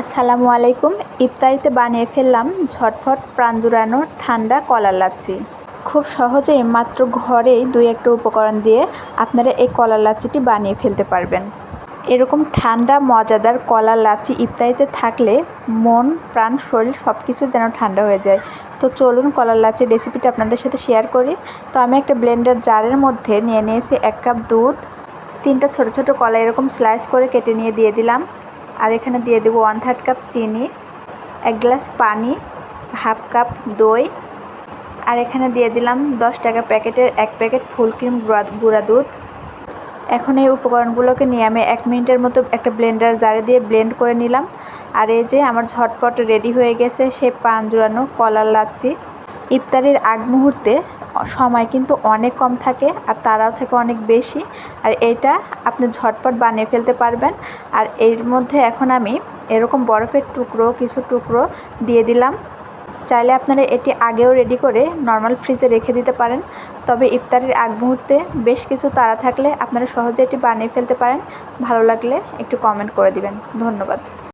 আসসালামু আলাইকুম। ইফতারিতে বানিয়ে ফেললাম ঝটফট প্রাণ জুড়ানো ঠান্ডা কলার লাচ্ছি। খুব সহজেই মাত্র ঘরেই 2-1টা উপকরণ দিয়ে আপনারা এই কলার লাচ্ছিটি বানিয়ে ফেলতে পারবেন। এরকম ঠান্ডা মজাদার কলার লাচ্ছি ইফতারিতে থাকলে মন প্রাণ শরীর সব কিছু যেন ঠান্ডা হয়ে যায়। তো চলুন কলার লাচ্ছির রেসিপিটা আপনাদের সাথে শেয়ার করি। তো আমি একটা ব্লেন্ডার জারের মধ্যে নিয়ে নিয়েছি 1 কাপ দুধ, 3টা ছোট ছোট কলা এরকম স্লাইস করে কেটে নিয়ে দিয়ে দিলাম। আর এখানে দিয়ে দেবো 1/3 কাপ চিনি, 1 গ্লাস পানি, হাফ কাপ দই, আর এখানে দিয়ে দিলাম 10 টাকা প্যাকেটের 1 প্যাকেট ফুল ক্রিম গুঁড়া দুধ। এখন এই উপকরণগুলোকে নিয়ে আমি 1 মিনিটের মতো একটা ব্লেন্ডার জারে দিয়ে ব্লেন্ড করে নিলাম। আর এই যে আমার ঝটপট রেডি হয়ে গেছে সেই প্রাণ জুড়ানো কলার লাচ্ছি। ইফতারির আগ মুহূর্তে সময় কিন্তু অনেক কম থাকে আর তারাও থাকে অনেক বেশি, আর এইটা আপনি ঝটপট বানিয়ে ফেলতে পারবেন। আর এর মধ্যে এখন আমি এরকম বরফের কিছু টুকরো দিয়ে দিলাম। চাইলে আপনারা এটি আগেও রেডি করে নর্মাল ফ্রিজে রেখে দিতে পারেন, তবে ইফতারির আগ মুহূর্তে বেশ কিছু তাড়া থাকলে আপনারা সহজে এটি বানিয়ে ফেলতে পারেন। ভালো লাগলে একটু কমেন্ট করে দিবেন। ধন্যবাদ।